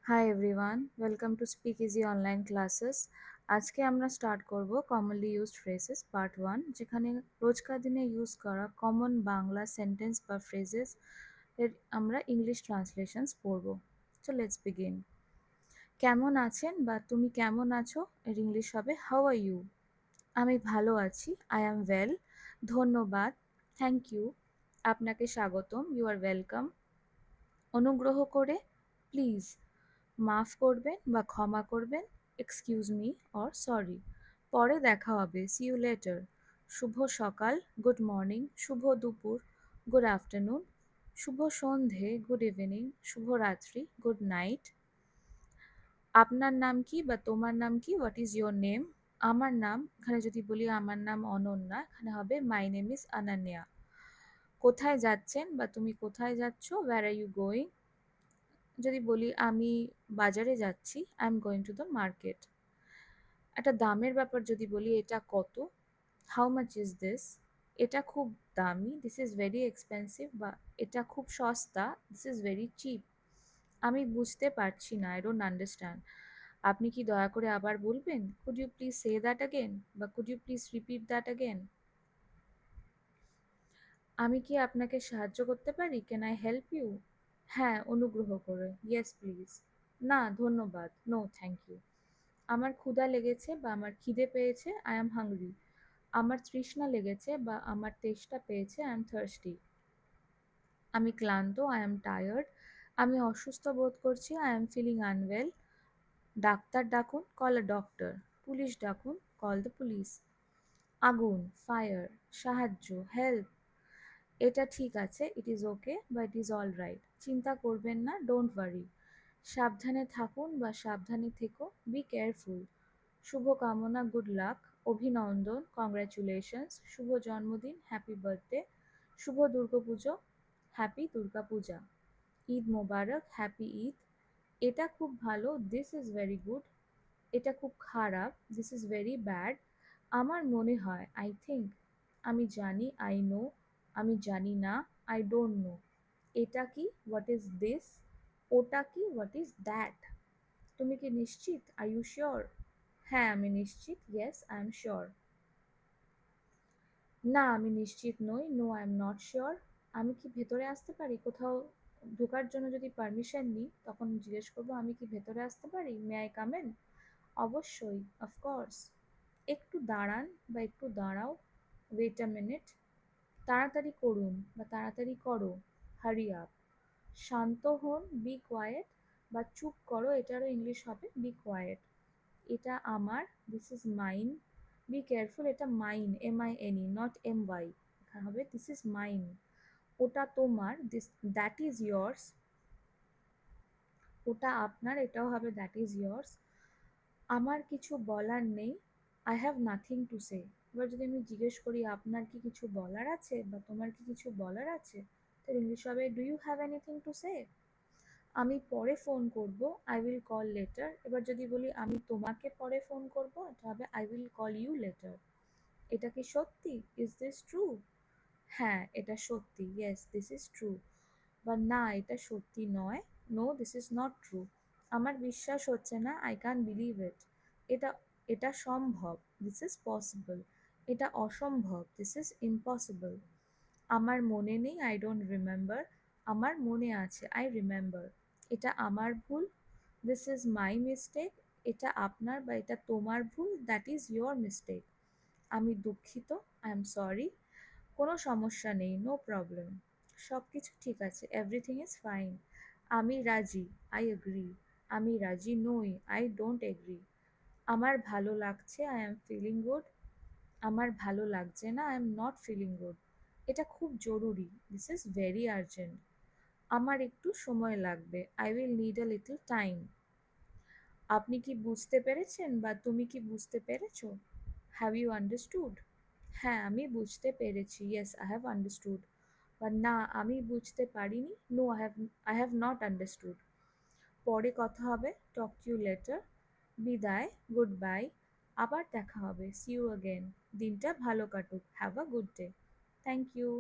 Hi everyone, welcome to speak easy online classes. আজকে আমরা start করব কমনলি ইউজড ফ্রেজেস পার্ট 1, যেখানে রোজকার দিনে ইউজ করা কমন বাংলা সেন্টেন্স বা ফ্রেজেস এর আমরা ইংলিশ ট্রান্সলেশনস পড়ব। So let's begin. কেমন আছেন বা তুমি কেমন আছো এর ইংলিশ হবে হাউ আর ইউ। আমি ভালো আছি, আই অ্যাম ওয়েল। ধন্যবাদ, থ্যাংক ইউ। আপনাকে স্বাগতম, ইউ আর ওয়েলকাম। অনুগ্রহ করে, প্লিজ। মাফ করবেন বা ক্ষমা করবেন, এক্সকিউজ মি অর সরি। পরে দেখা হবে, সি ইউ লেটার। শুভ সকাল, গুড মর্নিং। শুভ দুপুর, গুড আফটারনুন। শুভ সন্ধে, গুড ইভিনিং। শুভ রাত্রি, গুড নাইট। আপনার নাম কি বা তোমার নাম কি, হোয়াট ইজ ইয়োর নেম। আমার নাম, এখানে যদি বলি আমার নাম অনন্যা, এখানে হবে মাই নেম ইজ আনান্যা। কোথায় যাচ্ছেন বা তুমি কোথায় যাচ্ছ, ওয়্যার আর ইউ গোয়িং। যদি বলি আমি বাজারে যাচ্ছি, I am going to the market. একটা দামের ব্যাপার যদি বলি, এটা কত, হাউ মাচ ইজ দিস। এটা খুব দামি, দিস ইজ ভেরি এক্সপেন্সিভ, বা এটা খুব সস্তা, দিস ইজ ভেরি চিপ। আমি বুঝতে পারছি না, আই ডোন্ট আন্ডারস্ট্যান্ড। আপনি কি দয়া করে আবার বলবেন, could you please say that again, বা could you please repeat that again. আমি কি আপনাকে সাহায্য করতে পারি, ক্যান আই হেল্প ইউ। হ্যাঁ, অনুগ্রহ করে, ইয়েস প্লিজ। না ধন্যবাদ, নো থ্যাংক ইউ। আমার ক্ষুধা লেগেছে বা আমার খিদে পেয়েছে, আই অ্যাম হাংরি। আমার তৃষ্ণা লেগেছে বা আমার তেষ্টা পেয়েছে, আই অ্যাম থার্স্টি। আমি ক্লান্ত, আই অ্যাম টায়ার্ড। আমি অসুস্থ বোধ করছি, I am feeling unwell. Doctor ডাকুন, কল আ ডক্টর। পুলিশ ডাকুন, কল দ্য পুলিশ। আগুন, ফায়ার। সাহায্য, হেল্প। এটা ঠিক আছে, ইট ইজ ওকে বা ইট ইজ অল রাইট। চিন্তা করবেন না, ডোন্ট ওয়ারি। সাবধানে থাকুন বা সাবধানে থেকো, বি কেয়ারফুল। শুভকামনা, গুড লাক। অভিনন্দন, কংগ্রাচুলেশনস। শুভ জন্মদিন, হ্যাপি বার্থডে। শুভ দুর্গাপুজো, হ্যাপি দুর্গা পূজা। ঈদ মোবারক, হ্যাপি ঈদ। এটা খুব ভালো, দিস ইজ ভেরি গুড। এটা খুব খারাপ, দিস ইজ ভেরি ব্যাড। আমার মনে হয়, আই থিঙ্ক। আমি জানি, আই নো। আমি জানি না, আই ডোন্ট নো। এটা কি, হোয়াট ইজ দিস। ওটা কি, হোয়াট ইজ দ্যাট। তুমি কি নিশ্চিত, আর ইউ শিওর। হ্যাঁ আমি নিশ্চিত, ইয়েস আই এম শিওর। না আমি নিশ্চিত নই, no I am not sure. আমি কি ভেতরে আসতে পারি, কোথাও ঢোকার জন্য যদি পারমিশন নিই তখন জিজ্ঞেস করবো আমি কি ভেতরে আসতে পারি, মে আই কাম ইন। অবশ্যই, অফকোর্স। একটু দাঁড়ান বা একটু দাঁড়াও, ওয়েট আ মিনিট। তাড়াতাড়ি করুন বা তাড়াতাড়ি করো, হারি আপ। শান্ত হন, বি কোয়াইট, বা চুপ করো, এটারও ইংলিশ হবে বি কোয়াইট। এটা আমার, this is mine. Be careful, এটা মাইন, MINE, নট MY। এখানে হবে দিস ইজ মাইন। ওটা তোমার, দিস, দ্যাট ইজ ইয়ার্স। ওটা আপনার, এটাও হবে দ্যাট ইজ ইয়ার্স। আমার কিছু বলার নেই, I have nothing to say. এবার যদি আমি জিজ্ঞেস করি আপনার কি কিছু বলার আছে বা তোমার কি কিছু বলার আছে, তার ইংলিশ হবে do you have anything to say. আমি পরে ফোন করব, আই উইল কল লেটার। এবার যদি বলি আমি তোমাকে পরে ফোন করব, এটা হবে I will call you later. এটা কি সত্যি, ইজ দিস ট্রু। হ্যাঁ এটা সত্যি, ইয়েস দিস ইজ ট্রু। বা না এটা সত্যি নয়, no this is not true. আমার বিশ্বাস হচ্ছে না, আই ক্যান বিলিভ ইট। এটা এটা সম্ভব, দিস ইজ পসিবল। এটা অসম্ভব, দিস ইজ ইম্পসিবল। আমার মনে নেই, আই ডোন্ট রিমেম্বার। আমার মনে আছে, আই রিমেম্বার। এটা আমার ভুল, দিস ইজ মাই মিস্টেক। এটা আপনার বা এটা তোমার ভুল, দ্যাট ইজ ইয়োর মিস্টেক। আমি দুঃখিত, আই এম সরি। কোনো সমস্যা নেই, নো প্রবলেম। সব কিছু ঠিক আছে, এভরিথিং ইজ ফাইন। আমি রাজি, আই এগ্রি। আমি রাজি নই, আই ডোন্ট এগ্রি। আমার ভালো লাগছে, আই এম ফিলিং গুড। আমার ভালো লাগছে না, I am not feeling good. এটা খুব জরুরি, দিস ইজ ভেরি আর্জেন্ট। আমার একটু সময় লাগবে, I will need a little time. আপনি কি বুঝতে পেরেছেন বা তুমি কি বুঝতে পেরেছো, হ্যাভ ইউ আন্ডারস্টুড। হ্যাঁ আমি বুঝতে পেরেছি, ইয়েস আই হ্যাভ আন্ডারস্টুড। বা না আমি বুঝতে পারিনি, no I have not understood. পরে কথা হবে, টক টু ইউ লেটার। বিদায়, গুড বাই। আবার দেখা হবে, সি ইউ অ্যাগেন। দিনটা ভালো কাটুক, have a good day. Thank you.